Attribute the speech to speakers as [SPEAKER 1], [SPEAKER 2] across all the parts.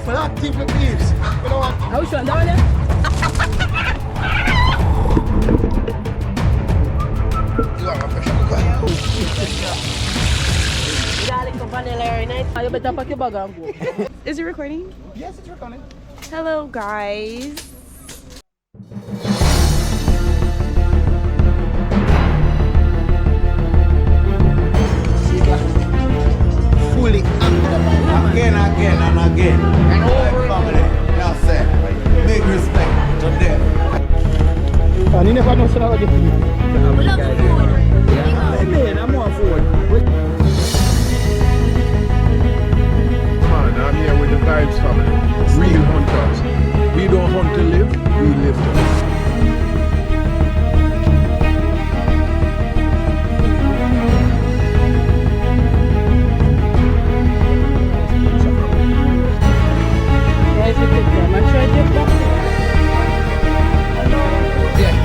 [SPEAKER 1] rifle active, my peeps. You know what?
[SPEAKER 2] How much one? That one there?
[SPEAKER 1] You are my pressure cooker.
[SPEAKER 2] You got like a vanilla every night. You better pack your bag and go.
[SPEAKER 3] Is it recording?
[SPEAKER 1] Yes, it's recording.
[SPEAKER 3] Hello, guys.
[SPEAKER 1] Fully again and again. And over family. Now say, big respect to them. And you never know so about the food.
[SPEAKER 2] We love the food.
[SPEAKER 1] I'm more food.
[SPEAKER 4] Man, I'm here with the Vibes family. Real hunters. We don't hunt to live, we live to live.
[SPEAKER 2] Guys, we take them and try them back.
[SPEAKER 1] Yeah,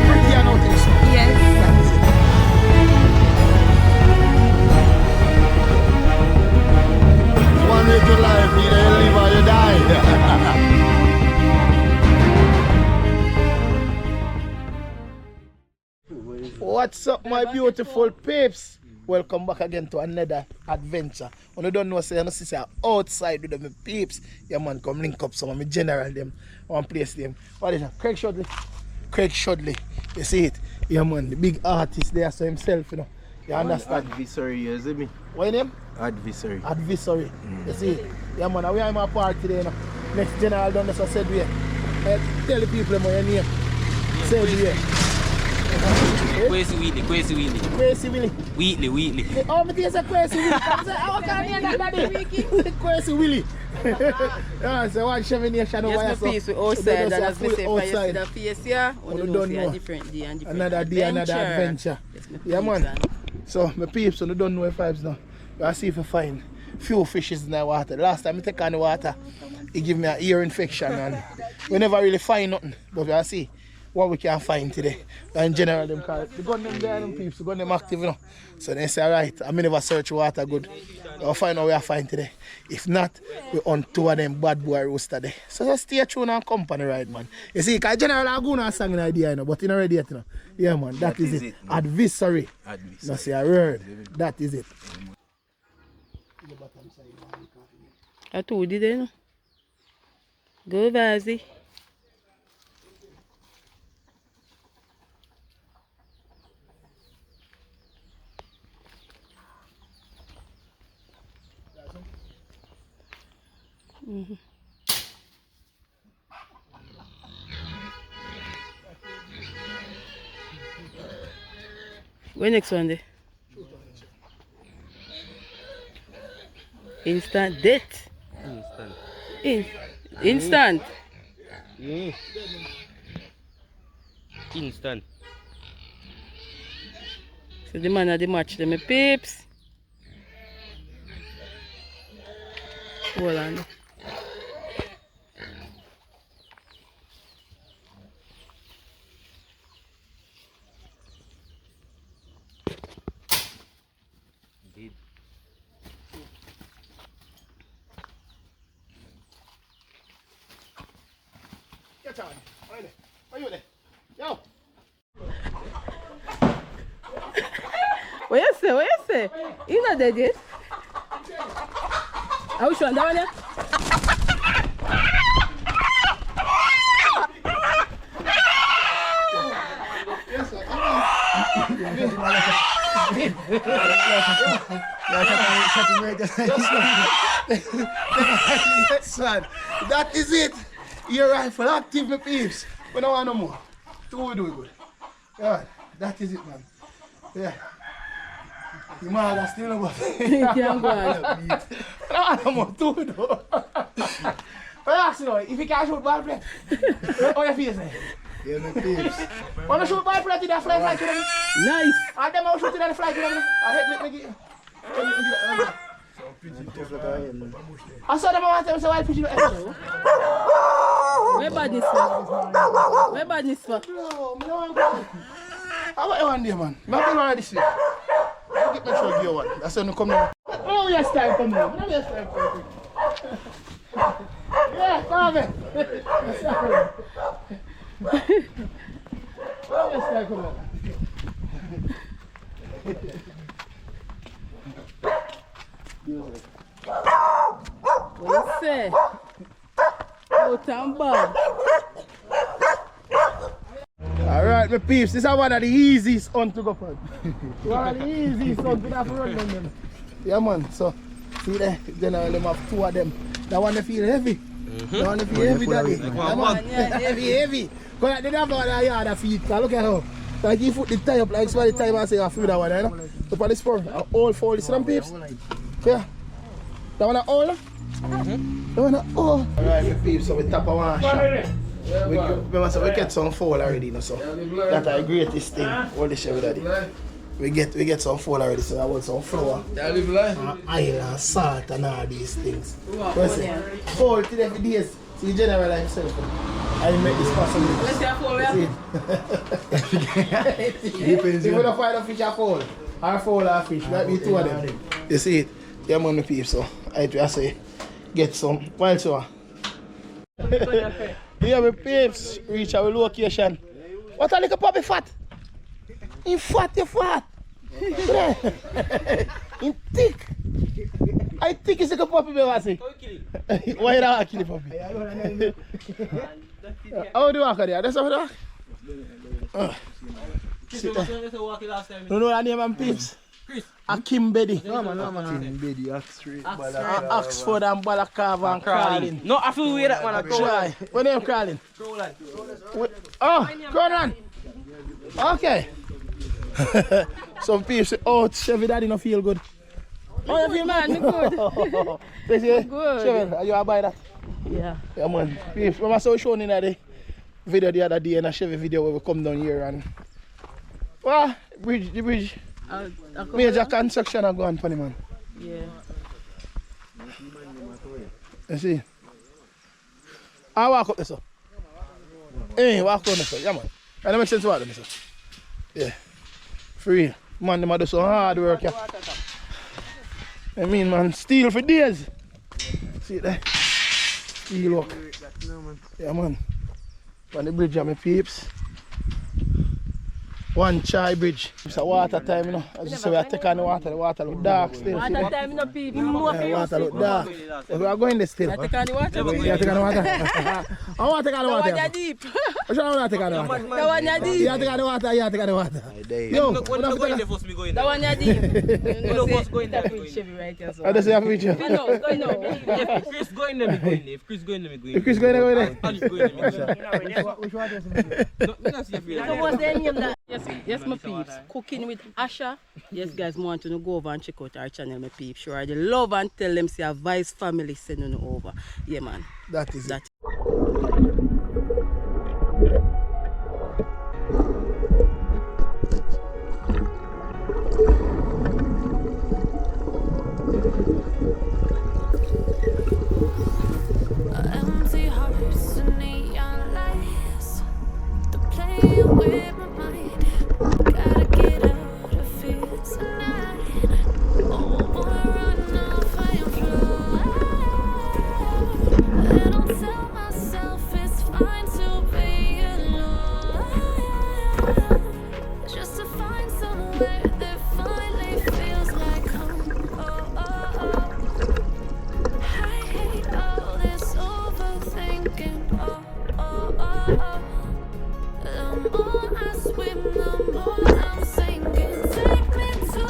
[SPEAKER 1] pretty and nothing so.
[SPEAKER 3] Yes.
[SPEAKER 1] That's it. One way to life, either you live or you die. What's up, my beautiful peeps? Welcome back again to another adventure. When you don't know, say you see outside with them peeps. Yeah man, come link up some of my general them. One place them. What is that? Craig Shudley. Craig Shudley. You see it? Yeah man, the big artist there so himself, you know. You understand?
[SPEAKER 5] Adversary, you see me?
[SPEAKER 1] What your name?
[SPEAKER 5] Adversary.
[SPEAKER 1] Adversary. You see it? Yeah man, we are in my party today, you know. Next general done this, I said we. Tell the people your name. Say it.
[SPEAKER 6] Crazy Wheatley.
[SPEAKER 1] Crazy Willie.
[SPEAKER 6] Wheatley.
[SPEAKER 1] Oh, my dear, say Crazy Willie. How can I hear that, daddy? Crazy Willie. Yeah, so one Chevy Nation over
[SPEAKER 2] Yes, my piece with outside, and as we say, for you see the face here,
[SPEAKER 1] you
[SPEAKER 2] you
[SPEAKER 1] don't
[SPEAKER 2] know
[SPEAKER 1] know.
[SPEAKER 2] a different day and different
[SPEAKER 1] Another day, another adventure.
[SPEAKER 2] Yes, my
[SPEAKER 1] Yeah,
[SPEAKER 2] peeps,
[SPEAKER 1] man.
[SPEAKER 2] and
[SPEAKER 1] So, my peeps, you don't know if vibes now. I see if you find few fishes in the water. Last time I take on the water, it give me an ear infection, and we never really find nothing. But I see what we can find today. In general, them call the gun them there, them peeps, the gun them active, you know. So they say, alright, I may never search water good. We'll find out what we find today. If not, we on two of them bad boy rooster there. So just stay tuned and company right, man. You see, because general I go on song an idea, you know, but you not ready yet, you know. Yeah, man, that is it. Adversary. No, say a word. That is it.
[SPEAKER 2] I told you then. Go, Vazi. Where next one there? Instant death. Instant.
[SPEAKER 6] Instant.
[SPEAKER 2] So the man of the match, them my peeps. Hold on.
[SPEAKER 6] Indeed.
[SPEAKER 1] Get on. Are you there? Yo.
[SPEAKER 2] What you say? What you say? You not dead yet? How much one? That one there?
[SPEAKER 1] Son, that is it. Your rifle active, my peeps. We don't want no more. Two we do it good. Yeah, that is it, man. Yeah. You mad are still about
[SPEAKER 2] You can't go on.
[SPEAKER 1] I don't want no more. Two we do. But ask you know, if you can't shoot ball play, how you feel, say? Yeah, my peeps. Want to shoot ball play to the fly to them?
[SPEAKER 2] Nice.
[SPEAKER 1] And them out shooting at the fly to them. I hate me. I saw them want them so wild pitching.
[SPEAKER 2] Where badness for? Where badness for?
[SPEAKER 1] No, I don't want. How about you one day, man? I'm going on this way. I'll get my show give you one. That's when you come now. Oh, yes, time come now. Oh, yes, time come. Yeah, come on.
[SPEAKER 2] What you say? Oh, damn bad.
[SPEAKER 1] Alright, my peeps, this is one of the easiest hunt to go for. One of the easiest hunt to have to run them. Yeah, man, so see there, generally have two of them. That one they feel heavy. That one they feel heavy, daddy. Yeah, man, heavy. Because they don't have one yard of feet. Look at how. Like you put the tie up like so the time I say I feel that one, you know? Up on the spur, all four, you see them peeps? Yeah. That one all? That one all. Alright, my peeps, so we tap a one shot. We get some fowl already, you know, so that's the greatest thing. All the chef daddy. We get some fowl already, so I want some flour, oil and salt and all these things. Fowl till every day. See general like yourself. I make this possible.
[SPEAKER 2] Let's say fowl,
[SPEAKER 1] Depends. If we don't find a fish or fowl, or fowl or fish, might be two of them. You see it? Yeah, man, the peeps, so I say get some wild sour. Yeah, my peeps reach our location. What a little puppy fat? In fat, you fat. In thick. I think it's like a puppy, baby. Why you not kill the puppy? How do you walk there? That's how you walk? No, I name and peeps. Akim Bedi.
[SPEAKER 5] No man. Kim Bedi,
[SPEAKER 1] Oxford and Balaclava and Crawling.
[SPEAKER 6] No, I feel weird that one.
[SPEAKER 1] Try. What name Crawling? Oh, Cronan. Okay. Some people say, oh, Chevy Daddy don't feel good.
[SPEAKER 2] Oh, you feel man, good.
[SPEAKER 1] They say,
[SPEAKER 2] Good.
[SPEAKER 1] Chevy, are you a buy that?
[SPEAKER 2] Yeah.
[SPEAKER 1] Yeah, man. Remember, I saw shown in the video the other day, in a Chevy video where we come down here and. Well, the bridge. Major construction are going for the man.
[SPEAKER 2] Yeah.
[SPEAKER 1] You see? I walk up there, sir. Hey, walk on there, sir. Yeah, man. And that makes sense to walk there, sir. Yeah. Free. Man, they do some hard work. Yeah. I mean, man, steel for days. See it there? Steel work. Yeah, man. On the bridge, my peeps. One chai bridge. It's a water time, you know. As you say, we are taking the water look dark still.
[SPEAKER 2] Water time, no people.
[SPEAKER 1] Yeah, water look dark. But we are going there still.
[SPEAKER 2] I take on the water.
[SPEAKER 1] You are taking the water? I want to take on the water.
[SPEAKER 2] The one deep.
[SPEAKER 1] Which one want to take on the water?
[SPEAKER 2] The one deep.
[SPEAKER 1] You are taking the water, you are taking the water. Yo,
[SPEAKER 6] When I'm going there, first me going
[SPEAKER 2] The
[SPEAKER 6] there.
[SPEAKER 2] one deep.
[SPEAKER 6] You know what's going there?
[SPEAKER 2] Chevy right here.
[SPEAKER 1] I just say I have a picture.
[SPEAKER 2] No.
[SPEAKER 6] If Chris going there, me going there. If Chris going there, me going there.
[SPEAKER 1] If Chris going there, go there.
[SPEAKER 6] Alice going there, me going there.
[SPEAKER 1] Which one is
[SPEAKER 6] No, me not see if you
[SPEAKER 2] So what's the name that? Yes, my peeps. Cooking with Asha. Yes, guys, want to go over and check out our channel, my peeps. Sure, they love and tell them see a Vice family sending you over. Yeah, man.
[SPEAKER 1] That is it.
[SPEAKER 7] Empty hearts and neon lights. The playing with my mind. Gotta get out of here tonight. Oh, wanna run off and fly. I don't tell myself it's fine to be alone. Just to find somewhere that finally feels like home. I hate all this overthinking. The more I swim, the more I'm sinking. Take me to a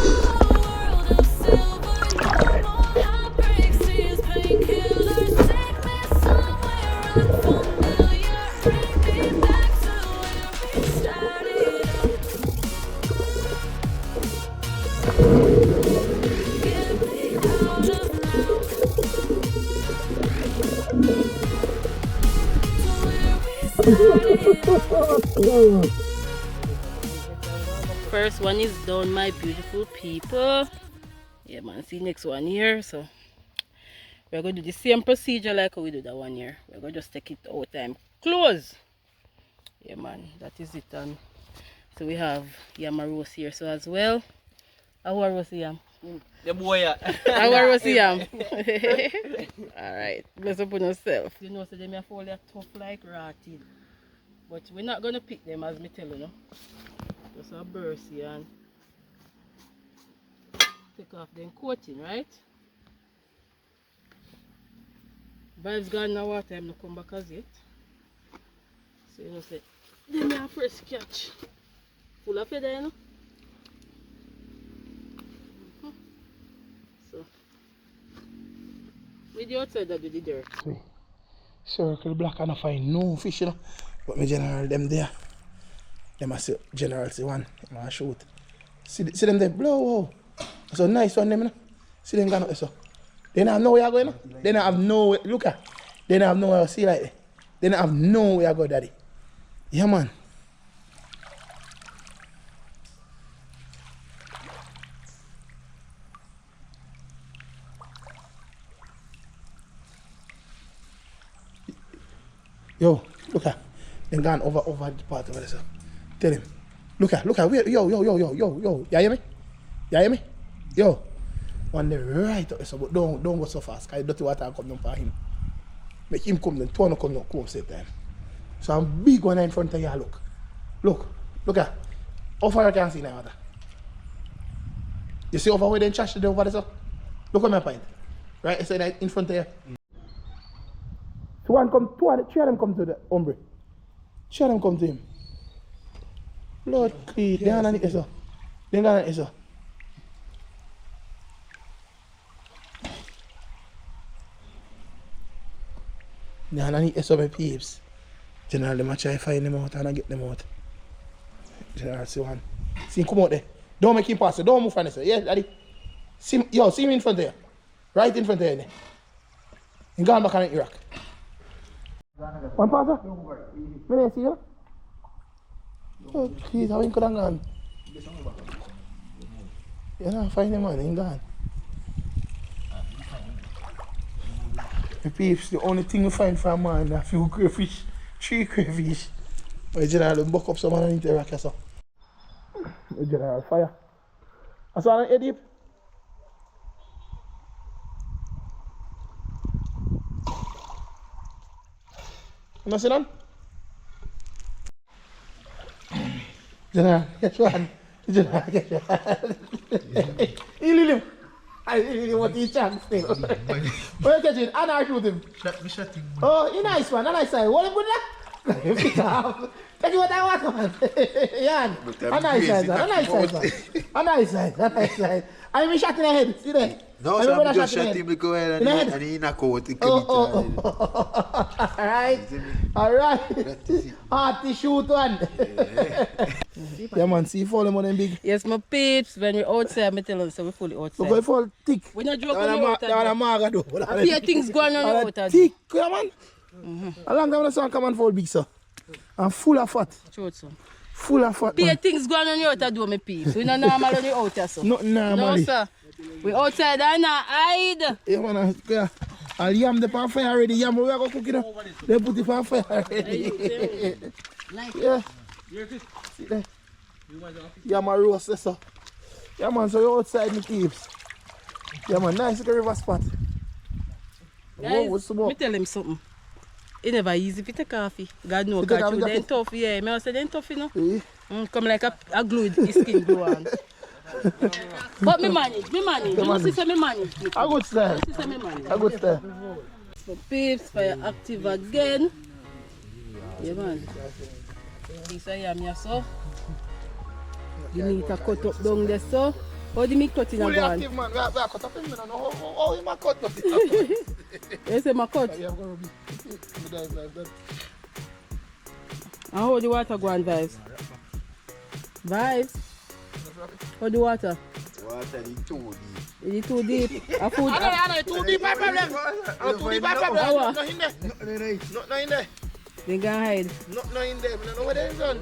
[SPEAKER 7] world of silver. No more heartbreaks, these painkillers. Take me somewhere unfamiliar. Bring me back to where we started. Get me out of now.
[SPEAKER 2] First one is done, my beautiful people. Yeah, man. See next one here. So we're going to do the same procedure like we do that one here. We're going to just take it out and close. Yeah, man. That is it. And so we have yam roast here so as well. How are roast yam?
[SPEAKER 6] The boy,
[SPEAKER 2] I want to see him. Alright, bless up on yourself. You know, so they may fall like tough like rotted. But we're not going to pick them as me tell you, no. Just a burst here and take off them coating, right? Vibes gone now, what time not come back as yet. So you know, say, then my first catch. Full of feather, you know. So, with the outside that do the dirt.
[SPEAKER 1] Circle black and I find no fish, you know. But my general them there. Them I see general see one. I shoot. See them there, blow. So nice one them, you know. See them gone up there, so. They don't have nowhere going, you know. They don't have nowhere. Look at. They don't have nowhere to see like that. They don't have nowhere to go, daddy. Yeah, man. Yo, look at. They gone over the part over there, so. Tell him. Look at. Wait, yo. You hear me? You hear me? Yo. On the right up there, so, but don't go so fast, because dirty water come down for him. Make him come down, turn come down, come same time. So I'm big one in front of you, look at. How far you can see now water? You see over where they trash it over there, so? Look at my point. Right, so that in front of you. So three of them come to the hombre. Three of them come to him. Lord, please, they are not it, so. They are not it, so. Nah, I need some peeps. General, them I try to find them out and I get them out. General, see one. See him come out there. Don't make him pass it. Don't move from this. Yeah, daddy. See him in front of you. Right in front of you. He gone back on Iraq. One passer? Me don't see you. Oh, please, how he could have gone? You don't find him, man. He gone. The peeps, the only thing we find from man, a few crayfish, 3 crayfish. We general buck up some underneath the rock, so. We general fire. I saw an deep. You know see that? General, get one. General, get one. He leave him. I really want to chance still. Where you catch it? And I shoot him.
[SPEAKER 5] Shot him.
[SPEAKER 1] Oh, he nice one, nice side. What him good there? Pick up. Take you what I want, man. Yan. A nice side, man. A nice side. I mean shot in the head. See there?
[SPEAKER 5] No, so I just shot him because and he knock out.
[SPEAKER 1] Alright. Hearty shoot one. Yeah, man, see fall them on them big.
[SPEAKER 2] Yes, my peeps, when we're outside, I tell you, so we're fully outside.
[SPEAKER 1] Look, we fall thick.
[SPEAKER 2] We're not joking about that.
[SPEAKER 1] That's a maga though.
[SPEAKER 2] I feel things going on out there.
[SPEAKER 1] Thick, yeah, man. A long time the sun come and fall big, sir. And full of fat.
[SPEAKER 2] True, so.
[SPEAKER 1] Full of fat.
[SPEAKER 2] Pay things going on out there, do my peeps. We're not normal on the out there, so.
[SPEAKER 1] Not normally.
[SPEAKER 2] No, sir. We're outside and not hide.
[SPEAKER 1] Yeah, man, yeah. I'll yam the pan fire already. Yam, we are going to cook it up. They put it on fire already. Yeah. See there. Yeah, my roast, that's so. Yeah, man, so you're outside my peeps. Yeah, man, nice little river spot.
[SPEAKER 2] Guys,
[SPEAKER 1] what's the
[SPEAKER 2] me tell him something. It never easy if you take coffee. God knows, God, they're tough, yeah. I say they're tough, you know.
[SPEAKER 1] Yeah.
[SPEAKER 2] Come like a glue, his skin glue on. But me manage. You know, see, me manage.
[SPEAKER 1] I good style.
[SPEAKER 2] See, me manage.
[SPEAKER 1] I good style.
[SPEAKER 2] So, peeps, fire active again. Yeah, man. This I am here, so. You need to cut up down there, so. How do you cut in a
[SPEAKER 1] Fully
[SPEAKER 2] gun?
[SPEAKER 1] active, man. We are cut up in the minute. Oh, you might cut up.
[SPEAKER 2] You say my cut?
[SPEAKER 1] Yeah, I'm going to be.
[SPEAKER 2] And how the water go on, Vibes? Vibes? How the water?
[SPEAKER 5] Water is too deep.
[SPEAKER 2] Is it too deep? A food?
[SPEAKER 1] I know, too deep, my problem. Too deep, my problem.
[SPEAKER 2] How?
[SPEAKER 1] Not in there. Not in there.
[SPEAKER 2] They can hide.
[SPEAKER 1] Not in there. I don't know what they're done.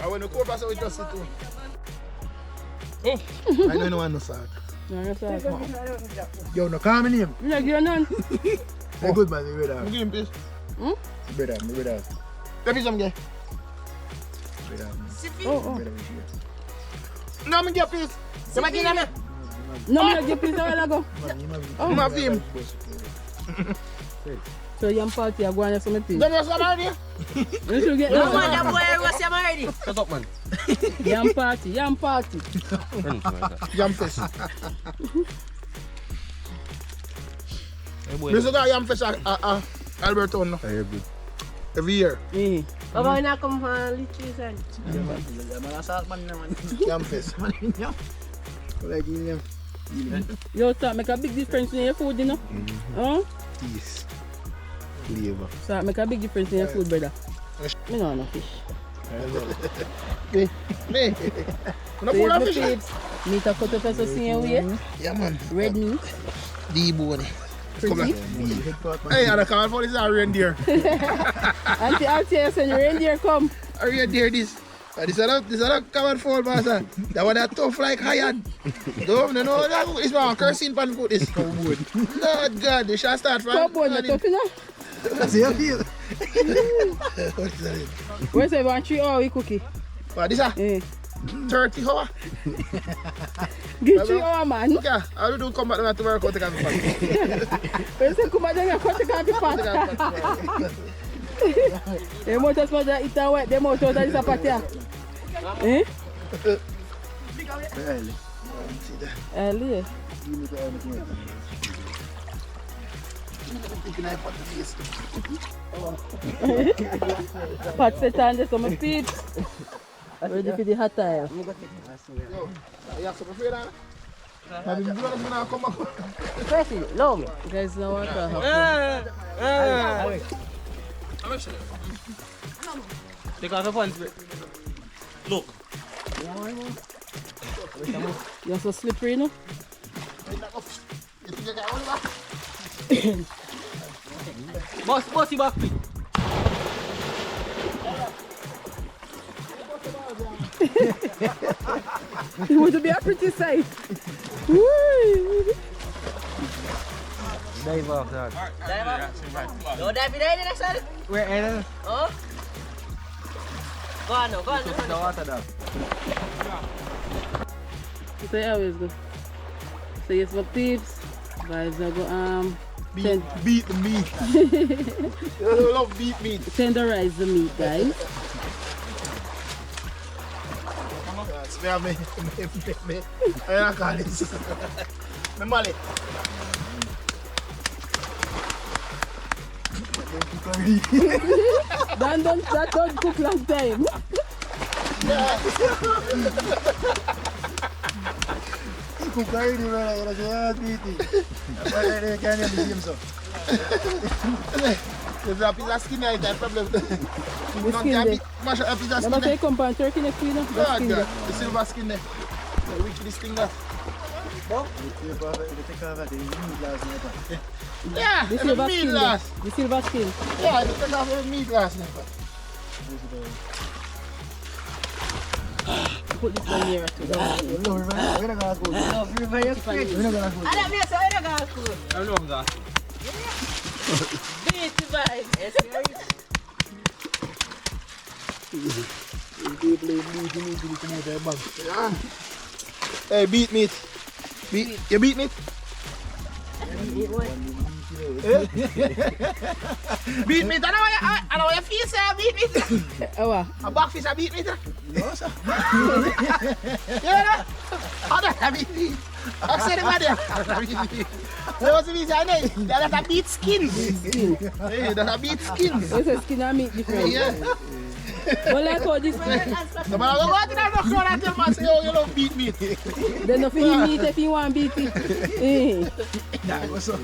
[SPEAKER 1] I want to go back so we just sit down. I don't know no salt.
[SPEAKER 2] No, no, sir.
[SPEAKER 1] Yo, no call me name.
[SPEAKER 2] You like your none?
[SPEAKER 5] Hey, good man, me brother.
[SPEAKER 1] Give him this.
[SPEAKER 5] Me brother.
[SPEAKER 1] Let me some guy.
[SPEAKER 5] Brother.
[SPEAKER 2] Oh.
[SPEAKER 1] No, me get piece. You might give me.
[SPEAKER 2] No, me not give piece a while ago.
[SPEAKER 1] Oh, my film.
[SPEAKER 2] So yam party, I go on some piece.
[SPEAKER 1] Then you some already?
[SPEAKER 2] You should get
[SPEAKER 8] No man, that boy was him already.
[SPEAKER 6] Shut up, man.
[SPEAKER 2] yam party, yam party.
[SPEAKER 1] Yam fish.
[SPEAKER 6] Hey, boy.
[SPEAKER 1] We still got yam fish at Alberton no? Every year.
[SPEAKER 8] Baba na come from Litchi son.
[SPEAKER 1] Yam fish.
[SPEAKER 2] Yo, start make a big difference in your food, you know? Huh?
[SPEAKER 5] Yes. Flavor.
[SPEAKER 2] Start make a big difference in your food, brother. Me no no fish.
[SPEAKER 1] Me. Me. No
[SPEAKER 2] So
[SPEAKER 1] pull
[SPEAKER 2] here's
[SPEAKER 1] a
[SPEAKER 2] my
[SPEAKER 1] fish.
[SPEAKER 2] peeps. Meat a cut up as a same way.
[SPEAKER 1] Yeah man.
[SPEAKER 2] Red meat.
[SPEAKER 1] D-bone.
[SPEAKER 2] Pretty.
[SPEAKER 1] Hey, I can't for this is a reindeer.
[SPEAKER 2] Auntie, I'll tell you, when reindeer come.
[SPEAKER 1] A reindeer this. This is a common fall, master. That one that tough like iron. No, it's my cursing pan food. This cowboard. Lord God, they shall start from.
[SPEAKER 2] Cowboard, not tough, you know?
[SPEAKER 5] That's your feel.
[SPEAKER 1] What is that?
[SPEAKER 2] Where's everyone 3 hours we cookie?
[SPEAKER 1] What is that? 30 hours.
[SPEAKER 2] Give 3 hours, man.
[SPEAKER 1] Okay, I will do come back to work out the coffee pot.
[SPEAKER 2] Where's the come back and cut the coffee pot? They must as much as eat and wet, they must out of this apathy. Eh? Early. Pot set on this on my feet. Ready for the hot tire.
[SPEAKER 1] You have some afraid of that? You gonna come back?
[SPEAKER 8] Pressy, long.
[SPEAKER 2] You guys know what happened.
[SPEAKER 6] Take off your pants, bro. Look.
[SPEAKER 2] You're so slippery, no?
[SPEAKER 6] Boss, you back, please.
[SPEAKER 2] It would be a pretty sight. Woo!
[SPEAKER 6] Dive off that.
[SPEAKER 8] No, dive in there, son.
[SPEAKER 6] Where?
[SPEAKER 8] Oh? Go on now, go on now.
[SPEAKER 6] The water there.
[SPEAKER 2] So you always go. So yes, my peeps. Guys, I go
[SPEAKER 1] Beat the meat. You love beat meat.
[SPEAKER 2] tenderize the meat, guys.
[SPEAKER 1] I call this. Me molly.
[SPEAKER 2] That don't cook long time.
[SPEAKER 5] Cook already, brother. That's your beauty. I can't have the same so.
[SPEAKER 1] There's a piece of skin there, that's problem.
[SPEAKER 2] The skin there.
[SPEAKER 1] Mash up a piece of
[SPEAKER 2] I'm
[SPEAKER 1] skin
[SPEAKER 2] going to
[SPEAKER 1] there.
[SPEAKER 2] come on turkey next week. The
[SPEAKER 1] God,
[SPEAKER 2] skin
[SPEAKER 1] God.
[SPEAKER 2] there.
[SPEAKER 1] The silver skin there. The wickedest thing there. Yeah,
[SPEAKER 2] The
[SPEAKER 1] it's a
[SPEAKER 2] silver
[SPEAKER 1] meat
[SPEAKER 2] skin.
[SPEAKER 1] glass.
[SPEAKER 2] The silver skin.
[SPEAKER 1] Yeah, they take off the meat glass there.
[SPEAKER 2] Put this one here too.
[SPEAKER 5] No, we're not going to go.
[SPEAKER 8] No, free for your friends.
[SPEAKER 5] We're not going to go.
[SPEAKER 8] I don't know, so I don't go cool.
[SPEAKER 6] I know I'm that.
[SPEAKER 8] Beat the vibe. Yes,
[SPEAKER 1] Hey, beat meat. You beat meat? Beat meat, I know you feel, sir, beat meat.
[SPEAKER 2] Oh,
[SPEAKER 1] A backfish, I beat meat. No, sir. Yeah, how does I beat meat? I've said it, man. There was a reason I know. That's a beat skin. Hey, that's a beat skin.
[SPEAKER 2] this is skin and meat different.
[SPEAKER 1] Yeah.
[SPEAKER 2] But like how this,
[SPEAKER 1] No, but I go out to that crowd and tell man, say, oh, you love beat meat.
[SPEAKER 2] then if you meat if you want beat it.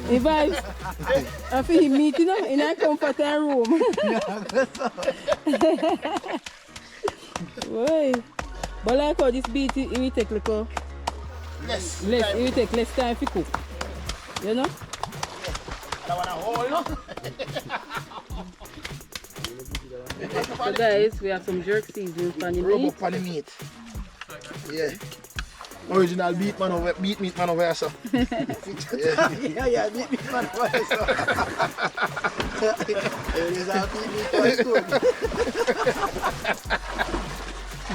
[SPEAKER 2] If I feel meat, you know, in a comfort room. Boy. But like how this beat, it will take like a
[SPEAKER 1] Less.
[SPEAKER 2] it will take less time to cook. You know?
[SPEAKER 1] I want a whole, no?
[SPEAKER 2] So guys, we have some jerk seasoning for the
[SPEAKER 1] Rub
[SPEAKER 2] meat.
[SPEAKER 1] up on the meat. Yeah. Original beat man over beat meat man over here, so.
[SPEAKER 5] Yeah, beat me, man. It is a beat me.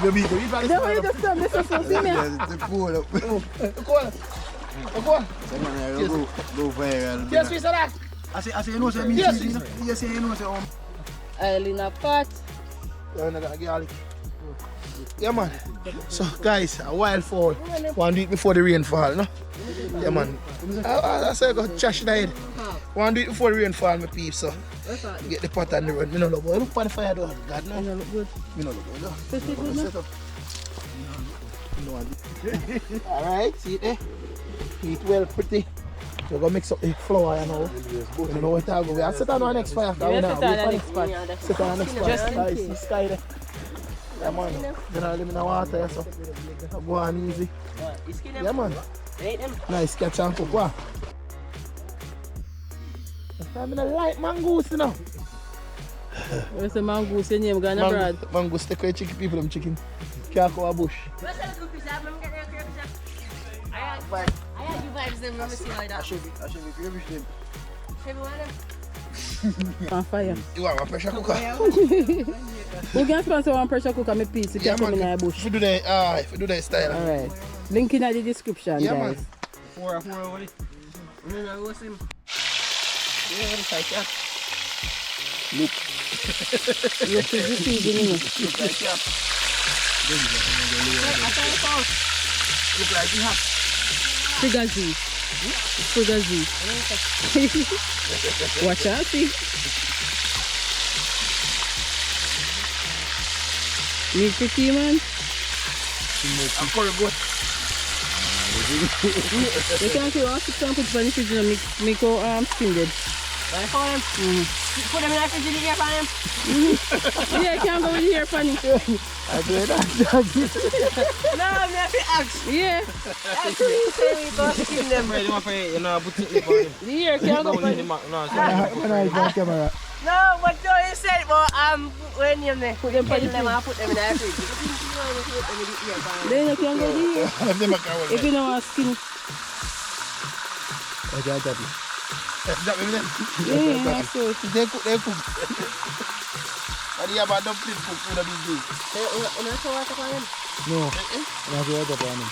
[SPEAKER 1] You beat it.
[SPEAKER 2] Then why you just tell me so see me?
[SPEAKER 5] The pool up.
[SPEAKER 1] Go on. Go on.
[SPEAKER 5] Go viral.
[SPEAKER 1] Yes, we said that.
[SPEAKER 5] I say, you know, say, me
[SPEAKER 1] Yes,
[SPEAKER 5] cheese, you say, you know, say,
[SPEAKER 2] I'll in a pot.
[SPEAKER 1] Yeah, man. So, guys, a wild fall. Want to do it before the rain fall, no? Yeah, man. I say I got trash in the head. Want to do it before the rain fall, my peeps. So, get the pot and the run. Me no look good. Look for the fire, though. God, no.
[SPEAKER 2] No look good.
[SPEAKER 1] Me no look good, though.
[SPEAKER 2] This is good,
[SPEAKER 1] Set up. Alright, see it there? Heat well pretty. We're going to mix up the flour, you know. You know what I go. We'll sit on our next fire.
[SPEAKER 2] We'll sit on the next pot.
[SPEAKER 1] Sit on our next fire. Guys, see sky there. Yeah, man. Then I'll live in the water, so go on easy. Yeah, man. Nice catch and cook, what? I'm in a light mongoose, you know.
[SPEAKER 2] Where's the mongoose? Your name gone abroad?
[SPEAKER 1] Mongoose, take away chicken people, them chicken. Can't go a bush.
[SPEAKER 8] I had you vibes them, let me see how that.
[SPEAKER 5] I should be garbage them.
[SPEAKER 2] On fire.
[SPEAKER 1] You want a pressure cooker?
[SPEAKER 2] You can sponsor one pressure cooker, my piece. You can come in the bush.
[SPEAKER 1] If you do that style.
[SPEAKER 2] Alright. Link in the description,
[SPEAKER 1] Yeah,
[SPEAKER 2] guys.
[SPEAKER 1] man.
[SPEAKER 6] Four, what it?
[SPEAKER 2] Look to the seasoning.
[SPEAKER 1] Look like you have.
[SPEAKER 2] Fugazi. Fugazi. Watch out, see. Meat pretty, man.
[SPEAKER 1] I'm curry goat.
[SPEAKER 2] You can see one 6 and put it in the fridge and make skin dead.
[SPEAKER 8] Right for them. Put them in the fridge in the ear for them.
[SPEAKER 2] Yeah, you can't go in here, funny.
[SPEAKER 1] I do that.
[SPEAKER 8] No, I'm not fit axe.
[SPEAKER 2] Yeah.
[SPEAKER 8] Actually, you say we go skin them.
[SPEAKER 6] You want to you know, put it in the
[SPEAKER 2] The ear can't go funny.
[SPEAKER 6] No,
[SPEAKER 1] When I got camera.
[SPEAKER 8] No, what do you say? But when you put them in them, I put them in the fridge.
[SPEAKER 2] Then you can go here. If you know what skin.
[SPEAKER 1] I can't tell you. That me then?
[SPEAKER 2] Yeah, that's so.
[SPEAKER 1] They cook. And you have a dumpling cook for the big day.
[SPEAKER 8] You know so what for them?
[SPEAKER 1] No. I'm not going to put on them.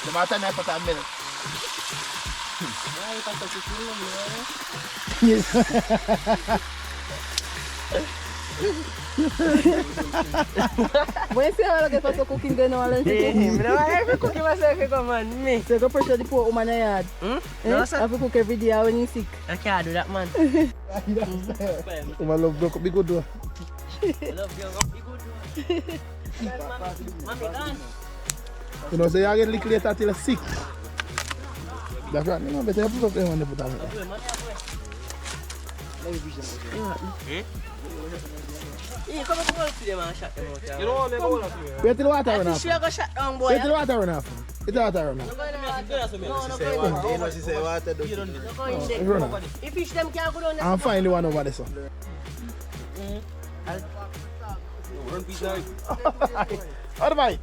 [SPEAKER 1] The matter I put on milk. Yes.
[SPEAKER 2] When you say how you get for cooking, then all the cooking.
[SPEAKER 8] No, I have to cook myself to come on me.
[SPEAKER 2] So you go pressure the poor woman in the yard.
[SPEAKER 8] No, sir.
[SPEAKER 2] Have to cook every day when you're sick.
[SPEAKER 8] I can't do that, man.
[SPEAKER 1] My love broke up. Be good though.
[SPEAKER 8] I love you. Be good. Mommy gone.
[SPEAKER 1] You know, so you get lick later till you're sick. That's right. You know, better put up them when they put on it.
[SPEAKER 8] Yeah, come on, to them and shut them out.
[SPEAKER 6] You know what, make a hold of you.
[SPEAKER 1] Wait till the water run
[SPEAKER 8] I
[SPEAKER 1] off.
[SPEAKER 8] think she go shut down, boy.
[SPEAKER 1] Wait till the water run off. Wait till the water run off.
[SPEAKER 8] No,
[SPEAKER 5] She say water do.
[SPEAKER 8] go in there.
[SPEAKER 1] Run off.
[SPEAKER 8] The fish them can't go down there.
[SPEAKER 1] I'm fine the one over there, so.
[SPEAKER 6] Run pizza.
[SPEAKER 1] How do I?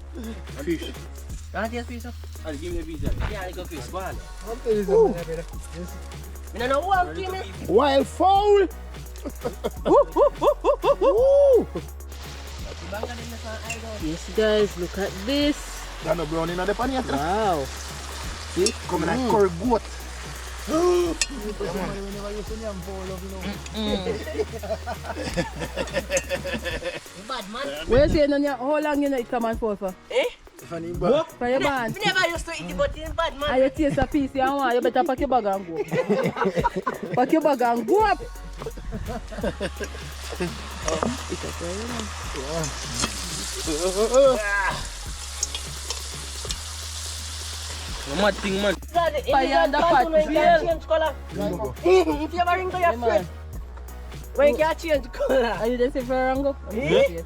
[SPEAKER 6] Fish.
[SPEAKER 8] Can't taste fish, sir?
[SPEAKER 6] I'll give me a pizza.
[SPEAKER 8] Yeah, I go fish. Go on.
[SPEAKER 1] Ooh.
[SPEAKER 8] I don't know who I'm teaming.
[SPEAKER 1] Wild fowl. Ooh.
[SPEAKER 2] Yes, guys, look at this.
[SPEAKER 1] Got no brown in the pan yet.
[SPEAKER 2] Wow.
[SPEAKER 1] See? Coming like curry goat.
[SPEAKER 8] Bad man.
[SPEAKER 2] Where you saying how long you know it come and fall for? For your band.
[SPEAKER 8] We never used to eat it, but it's bad man.
[SPEAKER 2] And you taste a piece you want, you better pack your bag and go. Pack your bag and go up.
[SPEAKER 6] Mad thing, man.
[SPEAKER 2] Fire and the pot.
[SPEAKER 8] Change color. If you ever ring to your friend, when you can't change color.
[SPEAKER 2] Are you dancing for Rango?
[SPEAKER 8] Eh?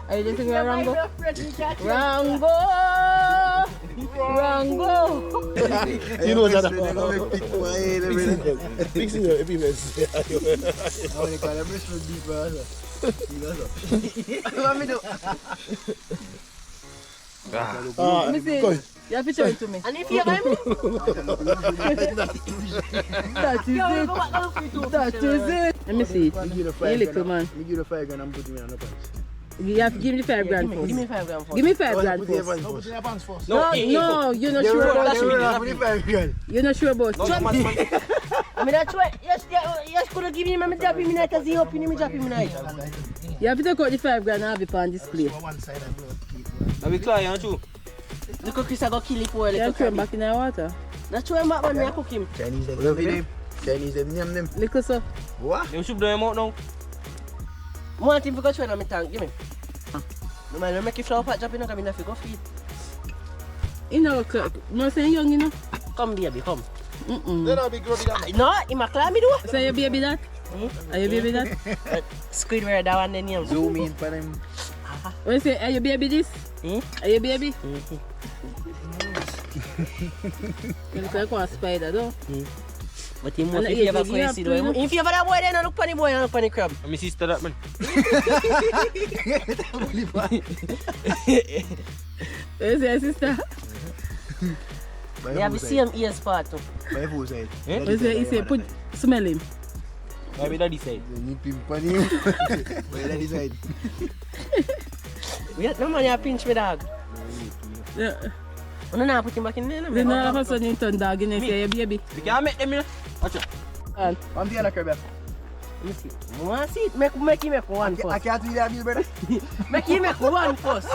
[SPEAKER 2] Are you dancing for Rango?
[SPEAKER 8] Rango!
[SPEAKER 2] Rango!
[SPEAKER 1] You know that.
[SPEAKER 5] Fixing your epilepsy. I want to call them restaurant deep, brother.
[SPEAKER 8] What me do?
[SPEAKER 2] Let me see. You have to show it to me.
[SPEAKER 8] And if you ever me?
[SPEAKER 2] That is it. That is it. Let me see it. You little man.
[SPEAKER 5] Me give you 5 grand and put me on the price.
[SPEAKER 2] You have to give me the $5,000 first.
[SPEAKER 8] Give me $5,000 first.
[SPEAKER 2] Give me $5,000
[SPEAKER 5] Put your
[SPEAKER 2] first.
[SPEAKER 5] pants
[SPEAKER 1] Put
[SPEAKER 5] first.
[SPEAKER 1] in your pants first.
[SPEAKER 2] No, you're not sure about it.
[SPEAKER 5] Put the 5 grand.
[SPEAKER 2] You're not sure about it.
[SPEAKER 8] I mean, that's why. Yes, could give him a drop him in night as he up in him, drop him in night.
[SPEAKER 2] You have to take out the $5,000 and have it on display.
[SPEAKER 1] One side and blow.
[SPEAKER 6] Are we clear, too?
[SPEAKER 8] Look at Chris, I go kill it for a
[SPEAKER 2] You
[SPEAKER 8] little
[SPEAKER 2] have to throw him
[SPEAKER 8] crabby.
[SPEAKER 2] back in the water.
[SPEAKER 8] That's why I'm back, man. I cook him.
[SPEAKER 5] Chinese them. Chinese them name them.
[SPEAKER 2] Little so.
[SPEAKER 5] What?
[SPEAKER 6] You should do him out now.
[SPEAKER 8] I want him to go train on my tank. Give me. No man, I make you flower pot drop in, I'm going to go feed.
[SPEAKER 2] You know, I'm saying young, you know.
[SPEAKER 8] Come, baby, come.
[SPEAKER 1] They don't be grubby than
[SPEAKER 8] No, he might climb me, do.
[SPEAKER 2] So your baby that? Are your baby that?
[SPEAKER 8] Squidward, that one, then you.
[SPEAKER 5] Zoom in for them.
[SPEAKER 2] When you say, are your baby this? Are your baby? You look like a spider, though.
[SPEAKER 8] But he
[SPEAKER 2] And
[SPEAKER 8] must
[SPEAKER 2] the
[SPEAKER 8] be ever
[SPEAKER 2] age, you have
[SPEAKER 8] crazy,
[SPEAKER 2] to,
[SPEAKER 8] though.
[SPEAKER 2] you know.
[SPEAKER 8] If you ever that boy, then I look funny boy, I look funny crab.
[SPEAKER 6] I'm my sister that, man.
[SPEAKER 2] Where's your sister?
[SPEAKER 8] They have the same ear spot, too.
[SPEAKER 5] By who side?
[SPEAKER 2] Where's your, he say, put, smell him.
[SPEAKER 6] Why be daddy side?
[SPEAKER 5] They need pimp on you. By daddy side.
[SPEAKER 8] No man, you pinch me, dog.
[SPEAKER 2] Yeah.
[SPEAKER 8] No, no, put him back in there, no,
[SPEAKER 2] Then
[SPEAKER 8] man.
[SPEAKER 2] all of a sudden you turn dog and you say, your baby.
[SPEAKER 6] You can't make them, you know? Watch out.
[SPEAKER 2] And
[SPEAKER 5] I'm the other crab.
[SPEAKER 8] Let me see. I want to see it. Make him make one
[SPEAKER 5] I
[SPEAKER 8] first.
[SPEAKER 5] can't do that, brother.
[SPEAKER 8] Make him make one first.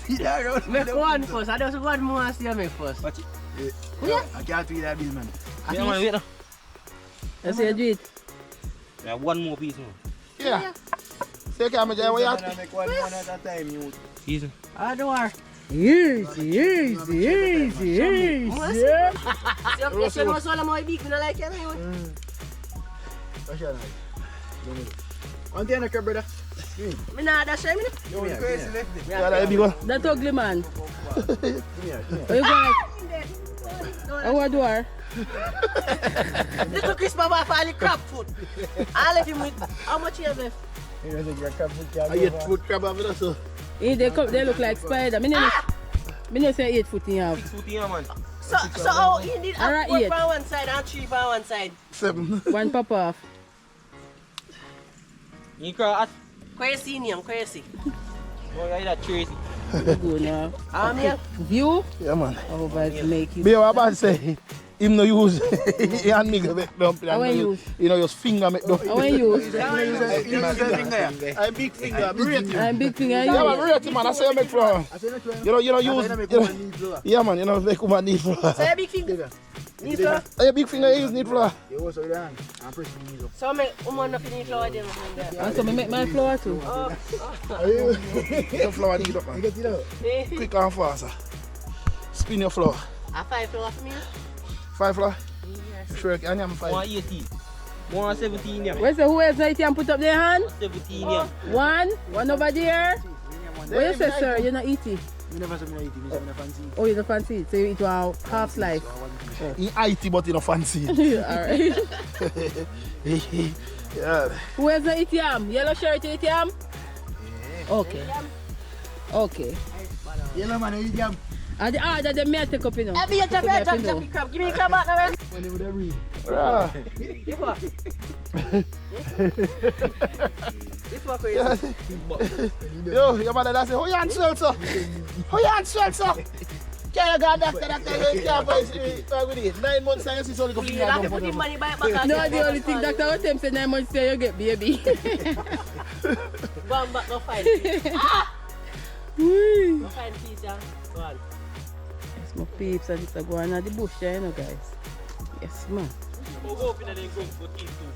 [SPEAKER 5] See that road?
[SPEAKER 8] Make one first. I just want more to see you make first.
[SPEAKER 6] Watch it.
[SPEAKER 8] Yeah.
[SPEAKER 5] I can't do that, man.
[SPEAKER 6] Yeah, man, wait now.
[SPEAKER 2] I say, you do it.
[SPEAKER 6] We have one more piece, man.
[SPEAKER 1] Yeah. Say, camera, Jay, what you
[SPEAKER 5] I
[SPEAKER 1] have?
[SPEAKER 5] make one at a time, you.
[SPEAKER 6] Easy.
[SPEAKER 8] I don't worry.
[SPEAKER 2] Easy. Yeah.
[SPEAKER 8] Yes, you know so I'm my big, I like it.
[SPEAKER 5] What's your name? I'm the other crab, brother.
[SPEAKER 8] Me nah dash him.
[SPEAKER 5] You're crazy, left it.
[SPEAKER 1] Yeah, that big one.
[SPEAKER 2] That ugly man.
[SPEAKER 5] Give me here.
[SPEAKER 2] Are you going like, how do I?
[SPEAKER 8] Little Chris Baba for the crab food. I left him with how much you have left?
[SPEAKER 1] I eat food crab over there, so.
[SPEAKER 2] They look like spider. Me no say 8 foot in half.
[SPEAKER 6] 6 foot here, man.
[SPEAKER 8] So how you need
[SPEAKER 2] Alright,
[SPEAKER 8] 4
[SPEAKER 2] eight.
[SPEAKER 8] on one side and 3 on one side.
[SPEAKER 1] 7.
[SPEAKER 2] One pop off.
[SPEAKER 6] You cry at.
[SPEAKER 8] Crazy name, crazy.
[SPEAKER 6] Oh, yeah, that Tracy.
[SPEAKER 2] Go now.
[SPEAKER 8] Yeah.
[SPEAKER 2] View?
[SPEAKER 1] Yeah, man.
[SPEAKER 2] How about to make it?
[SPEAKER 1] Be what about say? Him no use hand nigga make dumpling.
[SPEAKER 2] How I use?
[SPEAKER 1] You know, just finger make dumpling.
[SPEAKER 2] How I use?
[SPEAKER 1] I'm big finger, rate him.
[SPEAKER 2] I'm big finger.
[SPEAKER 1] Yeah, man,
[SPEAKER 2] You.
[SPEAKER 1] rate him, man. I say you make flour. You know, use. Yeah, man, you know, make woman need flour.
[SPEAKER 8] So you big finger. Need flour?
[SPEAKER 1] Your big finger, you use need flour.
[SPEAKER 5] You also with the hand. I'm pressing these up.
[SPEAKER 8] So make woman nothing need flour then.
[SPEAKER 2] And so me make my flour too.
[SPEAKER 1] Your flour need up, man.
[SPEAKER 5] Get it out.
[SPEAKER 1] Quick and fast. Spin your flour.
[SPEAKER 8] A 5 flour for me?
[SPEAKER 1] 5 flour? Sure, I am 5.
[SPEAKER 6] 118. 117, yeah.
[SPEAKER 2] Where's the who else right here and put up their hand?
[SPEAKER 6] 17, yeah.
[SPEAKER 2] One over there. What you say, sir? You're not eating.
[SPEAKER 5] You never saw me eat it. You fancy.
[SPEAKER 2] Oh, you don't fancy it. So you eat one half slice.
[SPEAKER 1] He IT, but he no fancy.
[SPEAKER 2] Alright.
[SPEAKER 1] Yeah.
[SPEAKER 2] Who else not eat yam? Yellow shirt, you eat yam? Okay. Okay.
[SPEAKER 5] Yellow man, you eat yam.
[SPEAKER 2] And the order them may take up, you know.
[SPEAKER 8] Have you drop
[SPEAKER 2] Take
[SPEAKER 8] drop
[SPEAKER 2] up, you know.
[SPEAKER 8] the crab? Give me the crab back now.
[SPEAKER 5] When they would have read.
[SPEAKER 1] Yeah.
[SPEAKER 8] This one crazy.
[SPEAKER 1] Yo, your mother that say, how you answer, sir? How you answer, sir? Can you go doctor, you can't voice with it. 9 months and you see something
[SPEAKER 8] You have to put the money back back.
[SPEAKER 2] No, the only thing Dr. Otem said 9 months say you get baby.
[SPEAKER 8] Go on back, go find peace. Go find peace, yeah. Go on.
[SPEAKER 2] Yes, my peeps, and it's going on the bush there, you know, guys. Yes, man.
[SPEAKER 6] Go up in the then go for keep two.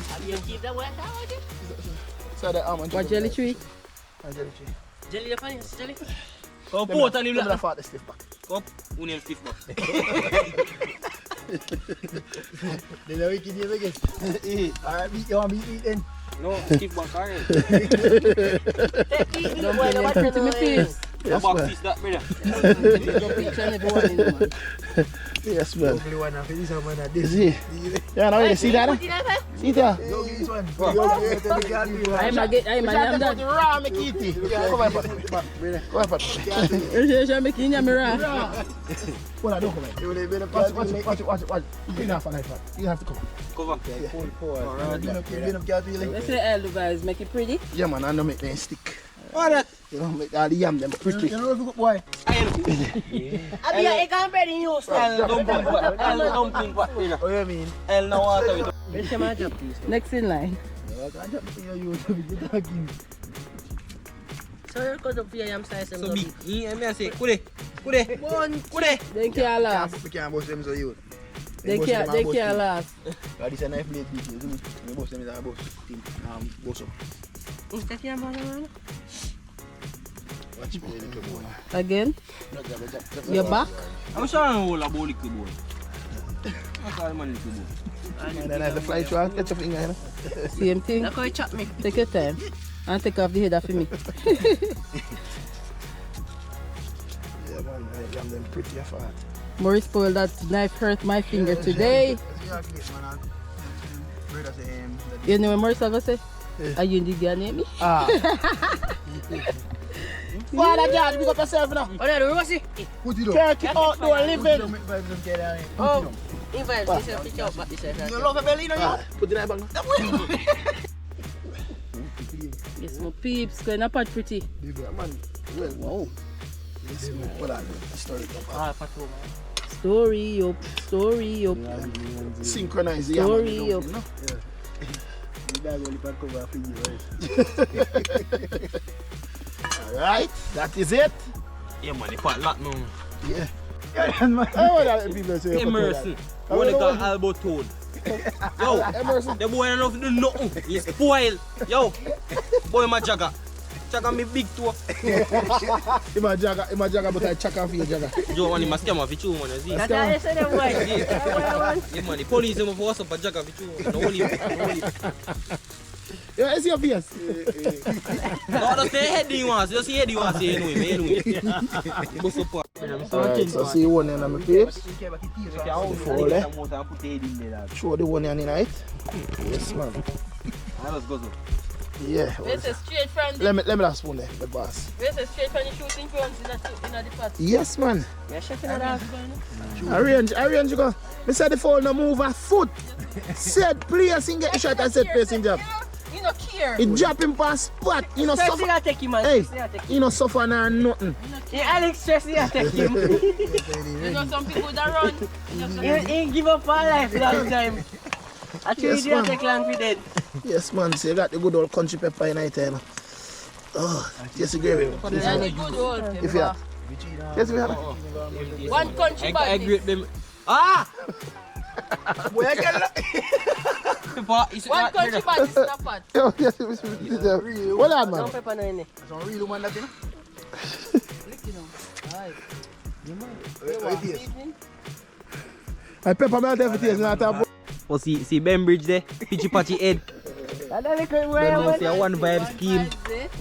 [SPEAKER 8] Have you keep that one down?
[SPEAKER 1] So the almond
[SPEAKER 2] What jelly tree?
[SPEAKER 1] jelly tree.
[SPEAKER 8] Jelly the funny, jelly.
[SPEAKER 6] Go put on him
[SPEAKER 1] Let me
[SPEAKER 6] like
[SPEAKER 1] fart the stiff back.
[SPEAKER 6] Go. Who name stiff back?
[SPEAKER 5] They know we can do it again. Alright, you want me to eat then?
[SPEAKER 6] No, stiff back, alright.
[SPEAKER 8] Take it in the way, the
[SPEAKER 2] Put in my face.
[SPEAKER 1] Yes,
[SPEAKER 6] box
[SPEAKER 1] man.
[SPEAKER 6] is that, brother?
[SPEAKER 2] Picture and everyone in the man.
[SPEAKER 1] Yes, man.
[SPEAKER 5] Ugly one after this one at
[SPEAKER 1] You
[SPEAKER 5] this.
[SPEAKER 1] see? Yeah, now you see that? See it there?
[SPEAKER 5] Yo, this one.
[SPEAKER 2] I'm a that.
[SPEAKER 1] Raw, me kitty. Come on, Pat. Come on, Pat.
[SPEAKER 2] I'm making a mirror.
[SPEAKER 1] Well, I don't come on. Watch it. You have to knife, Pat. You have to come.
[SPEAKER 6] Cover.
[SPEAKER 2] Let's say all you guys make it pretty.
[SPEAKER 1] Yeah, man, I don't make them stick.
[SPEAKER 6] What that?
[SPEAKER 1] You know, make all the yam them pretty.
[SPEAKER 5] You know the boy.
[SPEAKER 8] Abi ya ikan bread in your style.
[SPEAKER 6] Dumpling pot, brother.
[SPEAKER 5] Oh, you mean?
[SPEAKER 6] El na water with
[SPEAKER 8] Let's say my job, please.
[SPEAKER 2] Next in line.
[SPEAKER 5] I can't jump to you to be talking.
[SPEAKER 8] So you cut up your yam slice and
[SPEAKER 6] so
[SPEAKER 8] go
[SPEAKER 6] big.
[SPEAKER 8] big.
[SPEAKER 6] I say, kude.
[SPEAKER 2] They can't last.
[SPEAKER 5] We can't boss them so you.
[SPEAKER 2] They can't last.
[SPEAKER 5] This is a knife blade details. We boss them is a boss team. Boss up.
[SPEAKER 8] Take your man.
[SPEAKER 5] Watch me, little boy.
[SPEAKER 2] Again. You're back.
[SPEAKER 6] I'm sure I know all about little boy. I call him a little boy.
[SPEAKER 1] And then I have to fly through and catch your finger, you know.
[SPEAKER 2] Same thing.
[SPEAKER 8] Look how you chop me.
[SPEAKER 2] Take your time. And take off the head off of me.
[SPEAKER 1] Yeah, man, I yam them pretty fat.
[SPEAKER 2] Maurice spoiled that knife hurt my finger today. You know what Maurice ever say? Are you in the guy name me?
[SPEAKER 1] Ah. Father George, pick up yourself now.
[SPEAKER 8] What are you doing?
[SPEAKER 5] Put it up.
[SPEAKER 1] Turkey outdoor living.
[SPEAKER 8] Oh, invite yourself to chop back this side.
[SPEAKER 5] You love a belly, no?
[SPEAKER 1] Put it in the bag.
[SPEAKER 2] Yes, my peeps. Going up at pretty.
[SPEAKER 5] Yeah, man. Well, wow. Yes, man. What are the story?
[SPEAKER 2] Story up. Story up.
[SPEAKER 1] Synchronize the
[SPEAKER 2] Story
[SPEAKER 1] yam.
[SPEAKER 2] up.
[SPEAKER 1] Alright, that is it.
[SPEAKER 6] Yeah, man, the pot lock now.
[SPEAKER 1] Yeah. Oh, that people say.
[SPEAKER 6] Emerson. What they got elbow toad. Yo,
[SPEAKER 1] Emerson.
[SPEAKER 6] the boy enough to do nothing. He's spoiled. Yo, boy my jagger. Jagger me big toe.
[SPEAKER 1] He my jagger, but I check off your jagger.
[SPEAKER 6] Yo, man, he must come off with you, man. You see?
[SPEAKER 8] That's how you say them boy.
[SPEAKER 6] Yeah, man, the police them for us up a jagger with you. No only.
[SPEAKER 1] Yeah, it's your face.
[SPEAKER 6] No, just say head you want. Just say head you want. Say anyway. Bust up.
[SPEAKER 1] Alright, so see one in my peeps. Show the one in the night. Yes, man.
[SPEAKER 6] Let's go.
[SPEAKER 1] Yeah.
[SPEAKER 2] This is straight from the,
[SPEAKER 1] Let me last one there, the boss.
[SPEAKER 2] this is straight from the shooting grounds in the pot.
[SPEAKER 1] Yes, man.
[SPEAKER 8] You're shaking it off.
[SPEAKER 1] Arrange you go. Me said the phone no move a foot. Said place and get the shot and said place in job.
[SPEAKER 2] You don't care.
[SPEAKER 1] It drop him past spot. You know
[SPEAKER 8] Stress
[SPEAKER 1] suffer.
[SPEAKER 8] you take him, man.
[SPEAKER 1] Hey,
[SPEAKER 8] Stress you take him.
[SPEAKER 1] you know suffer now nothing.
[SPEAKER 8] Yeah, Alex, stress you take him.
[SPEAKER 2] You know some people that run. You know some
[SPEAKER 8] He give up our life last time. Actually,
[SPEAKER 1] Yes,
[SPEAKER 8] he didn't
[SPEAKER 1] man.
[SPEAKER 8] take long for dead.
[SPEAKER 1] Yes, man. So you got the good old country pepper in it, you know. Oh, yes, you gravy.
[SPEAKER 2] yeah, the good old
[SPEAKER 1] If you
[SPEAKER 2] pepper.
[SPEAKER 1] have. Yes, we have.
[SPEAKER 2] One country
[SPEAKER 6] I
[SPEAKER 2] bag.
[SPEAKER 6] grate them. Ah!
[SPEAKER 5] Where I get
[SPEAKER 2] One country bag is not pot.
[SPEAKER 1] Oh, yes, well on,
[SPEAKER 8] No
[SPEAKER 1] man.
[SPEAKER 8] pepper no in it.
[SPEAKER 5] Some real woman that, you know?
[SPEAKER 1] I pepper melt everything, not a
[SPEAKER 6] Oh, see Ben Bridge there? Pitchy patchy head.
[SPEAKER 8] And then look where
[SPEAKER 6] When
[SPEAKER 8] I
[SPEAKER 6] you
[SPEAKER 8] went.
[SPEAKER 6] see a one vibe scheme,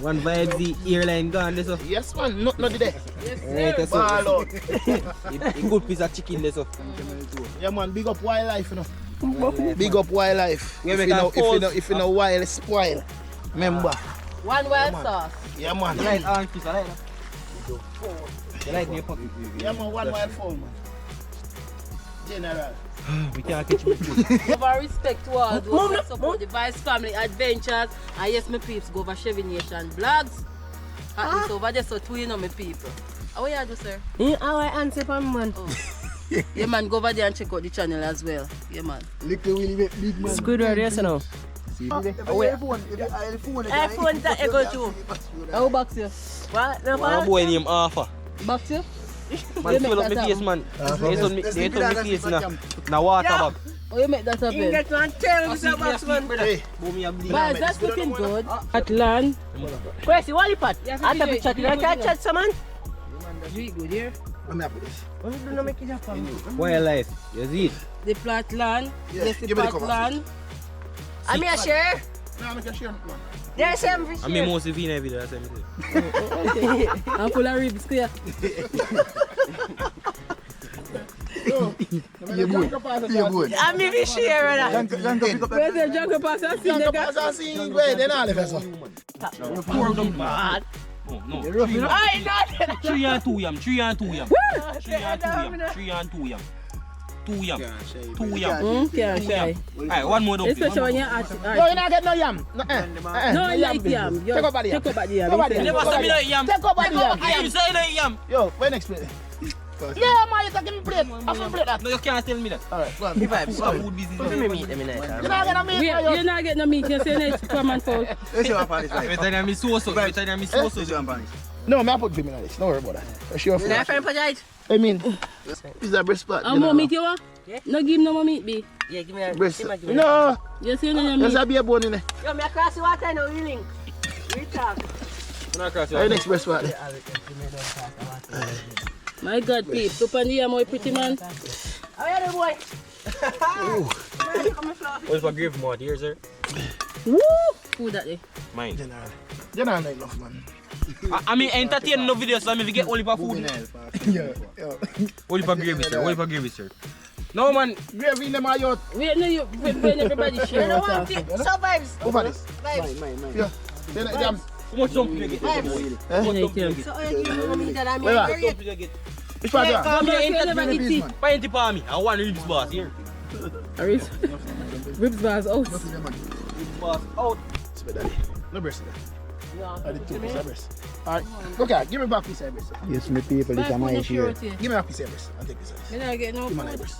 [SPEAKER 6] one vibe the airline gone there so.
[SPEAKER 1] Yes, man. Not there.
[SPEAKER 6] Right, that's
[SPEAKER 1] Ball
[SPEAKER 6] so.
[SPEAKER 1] out.
[SPEAKER 6] A good piece of chicken there so.
[SPEAKER 1] Yeah, man. Big up wildlife, you know. Big up wildlife.
[SPEAKER 6] We
[SPEAKER 1] If
[SPEAKER 6] make
[SPEAKER 1] you
[SPEAKER 6] a
[SPEAKER 1] know,
[SPEAKER 6] pause.
[SPEAKER 1] if you know wild, spoil. Remember.
[SPEAKER 2] One wild sauce.
[SPEAKER 1] Yeah, man.
[SPEAKER 6] You like orange piece, I like that. You like the pocket.
[SPEAKER 1] Yeah, man. One wild phone, man. General.
[SPEAKER 6] We can't catch me.
[SPEAKER 2] Give our respect to all those that support the Vice Family Adventures. And yes, my peeps go over Chevy Nation Blogs. At least over there, so two you know my people. How are you do, sir?
[SPEAKER 8] How I answer for man.
[SPEAKER 2] Yeah, man, go over there and check out the channel as well. Yeah, man.
[SPEAKER 5] Little Willie big man.
[SPEAKER 8] Squidward, yes or no?
[SPEAKER 5] If you
[SPEAKER 8] iPhone that you go to.
[SPEAKER 2] How box you?
[SPEAKER 8] What? No,
[SPEAKER 6] One boy named Arthur.
[SPEAKER 2] Box you?
[SPEAKER 6] Man, fill up my face, man. They told me face na water bag.
[SPEAKER 2] Oh, you make that
[SPEAKER 8] You
[SPEAKER 2] happen?
[SPEAKER 8] get one tail with your box, man.
[SPEAKER 1] Hey.
[SPEAKER 6] Boom, me a bleed.
[SPEAKER 2] Guys, that's looking good. At land.
[SPEAKER 8] Crazy, what you pot?
[SPEAKER 2] Yes,
[SPEAKER 8] I have
[SPEAKER 2] DJ,
[SPEAKER 8] to chat. You
[SPEAKER 2] DJ,
[SPEAKER 8] can't
[SPEAKER 2] DJ.
[SPEAKER 8] chat, some man.
[SPEAKER 2] Do it good here.
[SPEAKER 1] I'm happy with this.
[SPEAKER 8] What you do not make it happen?
[SPEAKER 6] Wildlife, you see it?
[SPEAKER 2] The plot land.
[SPEAKER 1] Yeah,
[SPEAKER 2] Yes, the
[SPEAKER 1] give me the
[SPEAKER 2] plot
[SPEAKER 1] cover.
[SPEAKER 2] land.
[SPEAKER 8] I'm here, share.
[SPEAKER 1] Now make a share, man.
[SPEAKER 8] There's some fish.
[SPEAKER 6] I mean, most of you every day. That's everything.
[SPEAKER 2] I'm full of ribs, clear.
[SPEAKER 5] You're good.
[SPEAKER 8] I'm maybe share that.
[SPEAKER 5] Janko pick up
[SPEAKER 2] Where's the jungle pass? I see
[SPEAKER 1] Janko
[SPEAKER 2] the
[SPEAKER 1] pass and see where they not live, so.
[SPEAKER 6] Poor dumb bad. No. 3 and 2 yam. 3 and 2 yam. 3 and 2 yam. 3 and 2 yam. 2 yam. 2 yam.
[SPEAKER 2] Can't shy.
[SPEAKER 6] Alright, one more dump.
[SPEAKER 2] Especially when you're at.
[SPEAKER 1] No, you not get no yam. No,
[SPEAKER 2] No, like yam.
[SPEAKER 1] Take up body yam.
[SPEAKER 2] Take up body yam.
[SPEAKER 1] Take up body
[SPEAKER 6] You never say me no yam.
[SPEAKER 1] Take up body yam.
[SPEAKER 6] I am saying no yam.
[SPEAKER 1] Yo, when next plate? Yeah, man, you taking me plate. I'm gonna plate that.
[SPEAKER 6] No, you can't tell me that.
[SPEAKER 1] Alright, go on.
[SPEAKER 6] Food business.
[SPEAKER 8] Let me meet them in
[SPEAKER 1] You're not gonna meet me.
[SPEAKER 2] You're not getting no meat. You're saying it's from and fowl.
[SPEAKER 6] Every time I sauce.
[SPEAKER 1] No, me I put vim in this. Don't worry about that. That's your
[SPEAKER 8] Can I
[SPEAKER 1] fault.
[SPEAKER 8] find project?
[SPEAKER 1] I mean, is that breast spot?
[SPEAKER 2] How more meat you want? No give him no more meat, B.
[SPEAKER 8] Yeah, give me a
[SPEAKER 1] Breast.
[SPEAKER 8] give me a-
[SPEAKER 1] No,
[SPEAKER 2] You see no
[SPEAKER 1] there's
[SPEAKER 2] meat.
[SPEAKER 1] a beer bone in there.
[SPEAKER 8] Yo, me across the water now, healing. We talk.
[SPEAKER 1] Right next breast spot there.
[SPEAKER 2] My God, Pete. Up on the yam, my pretty man.
[SPEAKER 8] How are you, boy?
[SPEAKER 6] What's my grave more? Here, sir.
[SPEAKER 2] Woo! Who that day?
[SPEAKER 6] Mine.
[SPEAKER 1] You're not like enough, man.
[SPEAKER 6] I mean, entertain no videos, so I mean, we get only for food.
[SPEAKER 1] Yeah.
[SPEAKER 6] Only for gravy, sir. Only for gravy, sir. No, man.
[SPEAKER 1] Gravy in them are out.
[SPEAKER 2] Wait, no, you when everybody
[SPEAKER 8] You
[SPEAKER 2] share
[SPEAKER 8] know
[SPEAKER 2] what
[SPEAKER 8] what? Survives.
[SPEAKER 1] Over this.
[SPEAKER 8] Vibes.
[SPEAKER 1] Yeah. Then them.
[SPEAKER 6] How much dump you get? How much dump you get?
[SPEAKER 8] So, you give me meat that I'm
[SPEAKER 1] Where are?
[SPEAKER 8] here.
[SPEAKER 6] Dump you get?
[SPEAKER 1] Which part you are?
[SPEAKER 6] Come here,
[SPEAKER 2] You never eat
[SPEAKER 6] entertain.
[SPEAKER 2] it.
[SPEAKER 6] Pint it for me. I want ribs boss here.
[SPEAKER 2] Ribs. Ribs bars out.
[SPEAKER 6] Ribs boss out.
[SPEAKER 1] Spit that. No breast in there. I did 2 pieces of breast. Alright. Okay, give me back piece of breast.
[SPEAKER 5] Yes, me people, this is my issue.
[SPEAKER 1] Give me back piece of breast. I'll take this.
[SPEAKER 2] Me not get no
[SPEAKER 1] Give me my
[SPEAKER 2] food.
[SPEAKER 1] breast.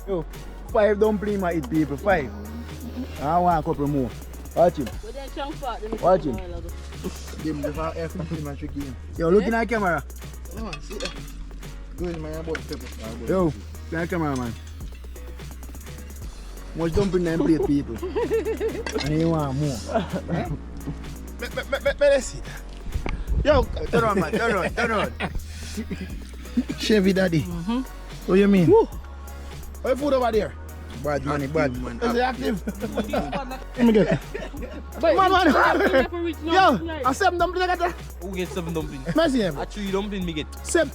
[SPEAKER 5] Yo, 5 dumplings I eat people, 5. I want a couple more. Watch him.
[SPEAKER 2] With that chunk part, let me
[SPEAKER 5] Watch
[SPEAKER 2] see
[SPEAKER 5] him.
[SPEAKER 2] my logo.
[SPEAKER 5] Give him the F15 and tricky him. Yo, look in the camera.
[SPEAKER 1] Go in my about pepper.
[SPEAKER 5] Yo, look in the camera, man. Much dumpling them plate, people. And you want more.
[SPEAKER 1] Let's see. Yo,
[SPEAKER 5] Turn on, man. Turn on.
[SPEAKER 1] Chevy Daddy. What do you mean? What food over there?
[SPEAKER 5] Bad money, bad.
[SPEAKER 1] Is it active? Let me get it. Man. Yo, I 7 dumplings I got there.
[SPEAKER 6] Who gets 7 dumplings?
[SPEAKER 1] Mercy him.
[SPEAKER 6] A 3 dumpling me get.
[SPEAKER 1] 7.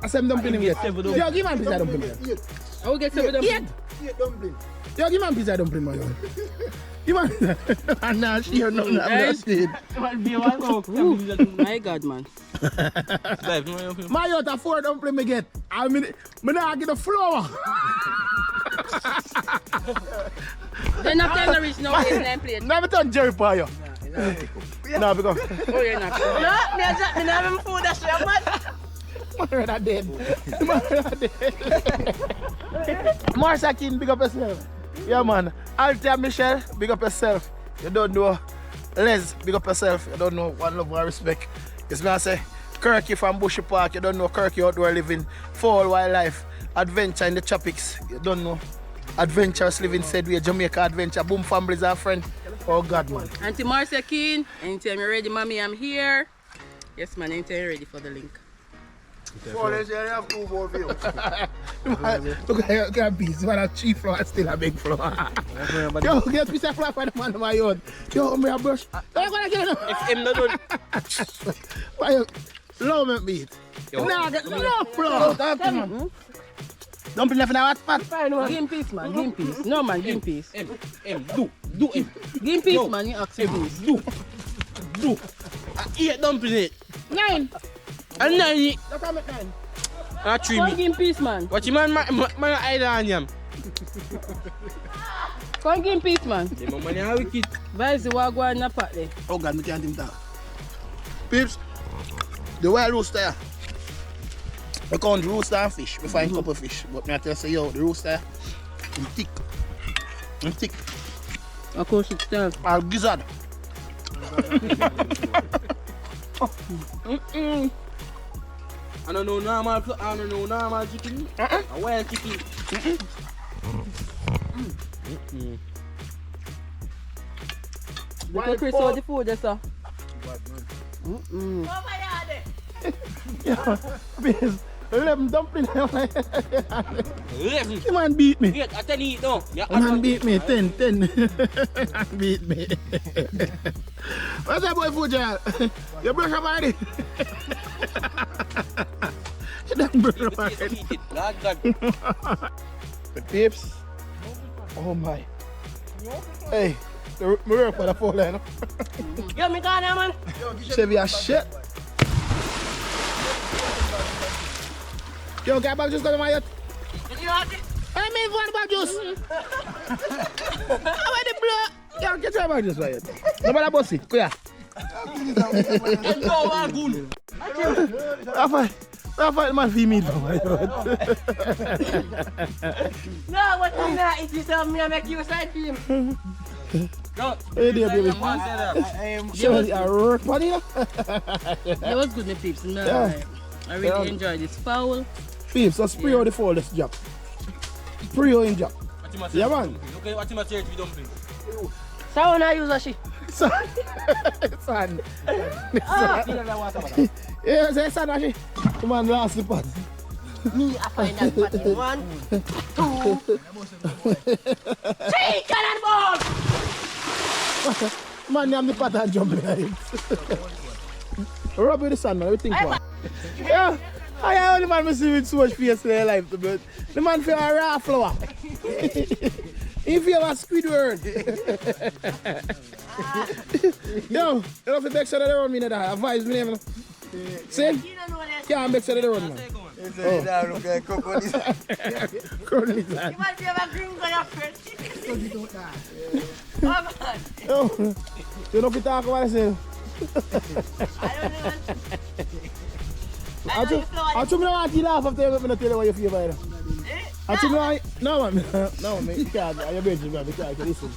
[SPEAKER 1] I 7 dumplings him get.
[SPEAKER 6] 7
[SPEAKER 1] Yo, give man a piece of dumpling. Man.
[SPEAKER 2] I will get some of them.
[SPEAKER 5] 8 dumplings.
[SPEAKER 1] Yo, give man a piece of dumpling, man. Give man. I'm not sure nothing. I'm not saying.
[SPEAKER 2] My God, man.
[SPEAKER 1] My out of 4 dumplings me get. I mean, me not get the flour.
[SPEAKER 2] They're not trying to reach no way in them plate.
[SPEAKER 1] Now me turn Jerry for you. No, because
[SPEAKER 2] Oh, you're not.
[SPEAKER 8] No, me have him food that's your man.
[SPEAKER 1] man are dead. Man are dead. Marcia King, big up yourself. Yeah, man. Altia Michelle, big up yourself. You don't know. Les, big up yourself. You don't know. One love, one respect. Yes, me I say. Kirky from Bushy Park. You don't know. Kirky outdoor living. Fowl wildlife. Adventure in the tropics. You don't know. Adventurous living said we Jamaica adventure. Boom families are friend. Oh God, man.
[SPEAKER 2] Auntie Marcia Keen, anytime you're ready, mommy, I'm here. Yes, man, anytime you're ready for the link.
[SPEAKER 5] So let's say I have 2 more views.
[SPEAKER 1] Look at your piece. Man, a cheap floor and still a big floor. Yo, get a piece of floor for the man of my own. Yo, me a brush. Don't gonna get it.
[SPEAKER 6] If him not done.
[SPEAKER 1] Why you low me beat? Nah, get no floor. Dumpling left in our hot pot.
[SPEAKER 2] Give him peace, man, give him peace. No, man, give him peace.
[SPEAKER 6] Do him.
[SPEAKER 2] Give him peace, man, you ask him peace.
[SPEAKER 6] Do. I eat dumpling it.
[SPEAKER 2] 9.
[SPEAKER 6] And 9.
[SPEAKER 1] Look at me 9.
[SPEAKER 6] And 3
[SPEAKER 2] Come
[SPEAKER 6] me.
[SPEAKER 2] give him peace, man.
[SPEAKER 6] Watch him, man, island yam.
[SPEAKER 2] Come give him peace, man.
[SPEAKER 6] The money how wicked.
[SPEAKER 2] Vibes the wagwan in the pot there.
[SPEAKER 1] Oh God, me can't even talk. Peeps, the wild rooster. We count rooster and fish. We find couple fish. But me I tell you, yo, the rooster, I'm thick.
[SPEAKER 2] Of course it's still.
[SPEAKER 1] Or gizzard.
[SPEAKER 6] I don't know normal chicken. A wild chicken.
[SPEAKER 2] Look at Chris all the food there, sir.
[SPEAKER 1] Peeps, 11 dumpling.
[SPEAKER 6] 11.
[SPEAKER 1] You man beat me.
[SPEAKER 6] Wait, I tell you no. Yeah,
[SPEAKER 1] Man beat me. 10. Man beat me. What's that boy food, Joel? You brush up already? You done brush up already?
[SPEAKER 6] God.
[SPEAKER 1] The peeps. Oh my. Hey, the work for the four line.
[SPEAKER 8] Yo, me gone now, man.
[SPEAKER 1] Chevy a shit. Yo, get back juice got my yacht. I mean one back juice. How about the blood? Yo, get your back juice right here. Nobody bossy. Go here. I fight my female.
[SPEAKER 8] No, what you not? If you tell me, I make you a side film.
[SPEAKER 1] Hey there, baby. Show a work buddy.
[SPEAKER 2] That was good, my peeps. No,
[SPEAKER 1] Yeah.
[SPEAKER 2] I really enjoyed this fowl.
[SPEAKER 1] Peeps, so spray out the fall this job. Spray out in job. Yeah, man.
[SPEAKER 6] Okay, what you must say to dumpling?
[SPEAKER 8] So when I use a she.
[SPEAKER 1] Son. Yeah, say son, actually. Come on, last the pot.
[SPEAKER 8] Me, I find that party. 1, 2, 3, cannonball!
[SPEAKER 1] Man, I'm the pot and jump behind. Rub with the sun, man. What you think about? Yeah. I only man see with so much face in their life, but the man feel a raw flower. He feel a Squidward. Yo, you know if you make sure that they run me in that, advise me name. See? Can't make sure that they run, man. Colonel is that.
[SPEAKER 8] You might be a green guy, your friend. Oh, man.
[SPEAKER 1] Yo, you know if you talk about yourself.
[SPEAKER 8] I don't know.
[SPEAKER 1] I told me not to laugh after you tell you what you feel about it. I told me no man, you can't, you're better man, you can't listen.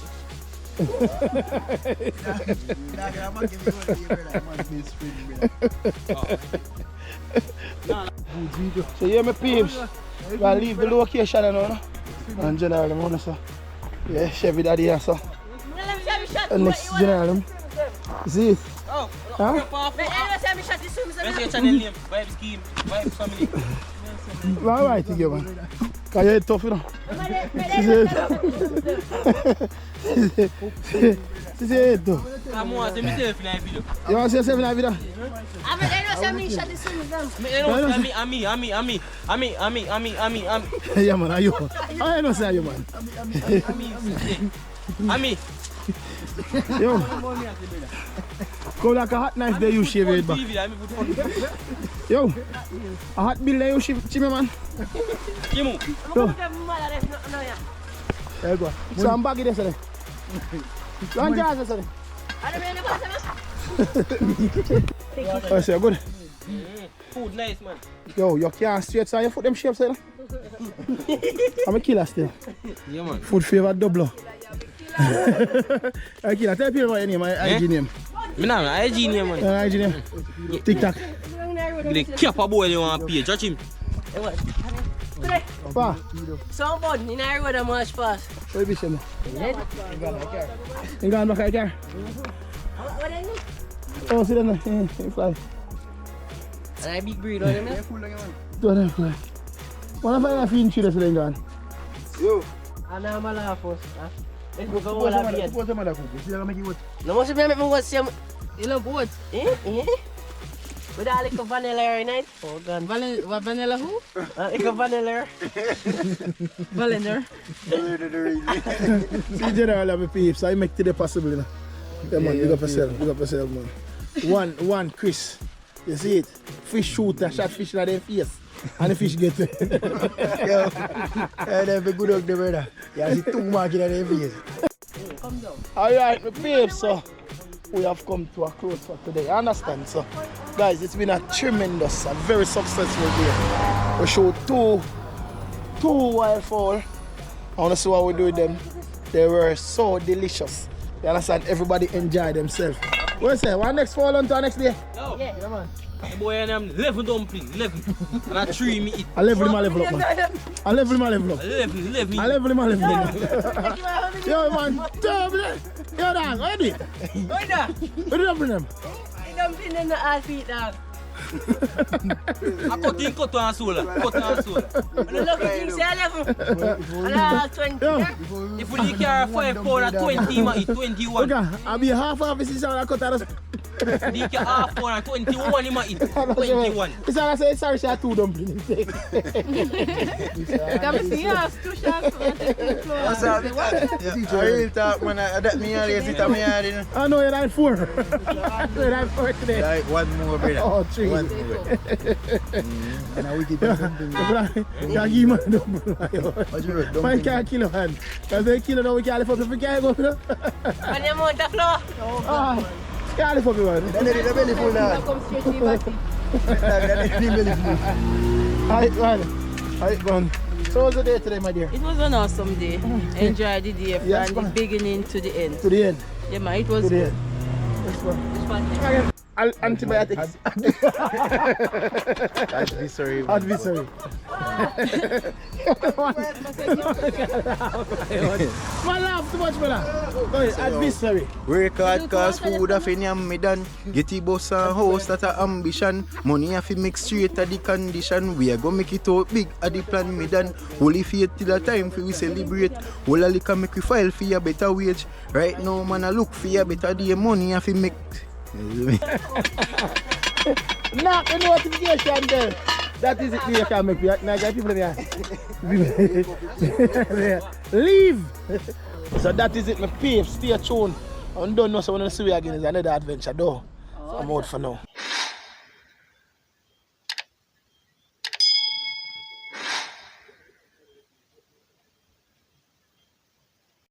[SPEAKER 1] So yeah, my peeps, I leave the location now, and general them so. Yeah, Chevy daddy here so. And next general see it?
[SPEAKER 6] Oh,
[SPEAKER 1] huh?
[SPEAKER 6] Where's your channel name? Vibe Scheme, Vibe Family.
[SPEAKER 1] Alright, you man. Cause you're tough, you know. She's it though.
[SPEAKER 6] Come on, see myself in that video.
[SPEAKER 1] You want to see yourself in that video? Yeah man, are you? I don't say you man.
[SPEAKER 6] Ami.
[SPEAKER 1] Yo. Come like a hot knife there you shave it back. Yo. A hot bill there you shave chime man.
[SPEAKER 6] Kimu.
[SPEAKER 1] Yo. There you go. So I'm back in there sir. One jazz sir. Oh, say good.
[SPEAKER 6] Food nice man.
[SPEAKER 1] Yo, you can't straight so you put them shapes there. I'm a killer still.
[SPEAKER 6] Yeah man.
[SPEAKER 1] Food favor double. I killer. Tell people what your name, my IG name.
[SPEAKER 6] Me nah, my IG name man.
[SPEAKER 1] IG name. TikTok.
[SPEAKER 6] The cap a boy you want to pay, judge him.
[SPEAKER 1] Pa.
[SPEAKER 8] Somebody in our road a much fast.
[SPEAKER 1] What you be saying? You gone back at car?
[SPEAKER 8] What is it?
[SPEAKER 1] Oh, see them there. Fly.
[SPEAKER 8] And I big breed on them.
[SPEAKER 1] Two of them fly. One of them feeding cheetahs so they gone.
[SPEAKER 5] Yo.
[SPEAKER 8] And I'm a laugh first. Let's go all up here.
[SPEAKER 5] Suppose them are cook. You see how make it what?
[SPEAKER 8] No must be make me go see you know what? With all the vanilla right night. Oh god.
[SPEAKER 2] What vanilla who?
[SPEAKER 8] Like vanilla.
[SPEAKER 2] Valender.
[SPEAKER 1] See general of the peeps, I make it possible, you know. Yeah man, big up yourself, man. One Chris. You see it? Fish shooter, shot fish in their face. And the fish get it.
[SPEAKER 5] Yo. Yeah, they be good up there, brother. Yeah, see too much in their face.
[SPEAKER 8] Come down.
[SPEAKER 1] Alright, my peeps, so we have come to a close for today. You understand? So, guys, it's been a tremendous, a very successful day. We showed two wildfowl. I want to see what we do with them. They were so delicious. You understand? Everybody enjoyed themselves. What you say? What next fall on to our next day?
[SPEAKER 6] Yo.
[SPEAKER 1] Yeah, man.
[SPEAKER 6] The boy and them 11 dumplings, 11. And I 3 me eat.
[SPEAKER 1] I level him up, man. I level him up.
[SPEAKER 6] 11.
[SPEAKER 1] I level him up. Yo, man. Yo, dog, what do you do?
[SPEAKER 8] What that?
[SPEAKER 1] What do you do with them?
[SPEAKER 8] Dumpling in the ass feet dog.
[SPEAKER 6] I cut in cut on soul. Cut on soul.
[SPEAKER 8] Look at him, say 11. 20.
[SPEAKER 6] If we carry 5 pound and 20, man, it's 21.
[SPEAKER 1] Okay, I'll be half of this is how I cut out.
[SPEAKER 6] We carry half pound and 21, man, it's 21.
[SPEAKER 1] It's all I say, sorry, she had 2 dumplings.
[SPEAKER 2] Come see us, 2 shots.
[SPEAKER 5] What's up? I real talk, man. I that me always sit on me yard, you know.
[SPEAKER 1] I know you're not 4. You're not 4 today.
[SPEAKER 5] Like one more, brother.
[SPEAKER 1] Oh, 3.
[SPEAKER 5] One more. And I wicked dumpling.
[SPEAKER 1] Can't give man dumpling.
[SPEAKER 5] What you read?
[SPEAKER 1] Man can't kill a man. Because they kill it now, we can't lift up if we can't go.
[SPEAKER 8] And you want the floor?
[SPEAKER 1] Can't lift up man.
[SPEAKER 5] Then the belly full down.
[SPEAKER 2] Come straight to the body.
[SPEAKER 5] Then the belly full.
[SPEAKER 1] Alright, man. Alright, man. So what was the day today, my dear?
[SPEAKER 2] It was an awesome day. Enjoy the day from
[SPEAKER 1] Yes,
[SPEAKER 2] the
[SPEAKER 1] man.
[SPEAKER 2] beginning to the end.
[SPEAKER 1] To the end.
[SPEAKER 2] Yeah, man, it was
[SPEAKER 1] To the
[SPEAKER 2] good.
[SPEAKER 1] end. Yes, man.
[SPEAKER 2] Which one?
[SPEAKER 1] Antibiotics.
[SPEAKER 5] Advisory.
[SPEAKER 1] Advisory. Man laugh too much, brother. Go ahead, advisory.
[SPEAKER 5] Work hard cause food a fin yam me done. Get the boss and house that a ambition. Money a fi make straight at the condition. We a go make it out big at the plan me done. Holy faith till the time fi we celebrate. Whole a liquor make we file for a better wage. Right now man a look for a better day. Money a fi make.
[SPEAKER 1] Knock the notification bell. That is it, you can make me. Now get people in here. Leave. So that is it, my peeps. Stay tuned. I don't know, so when I see you again, it's another adventure, though. So I'm out for now.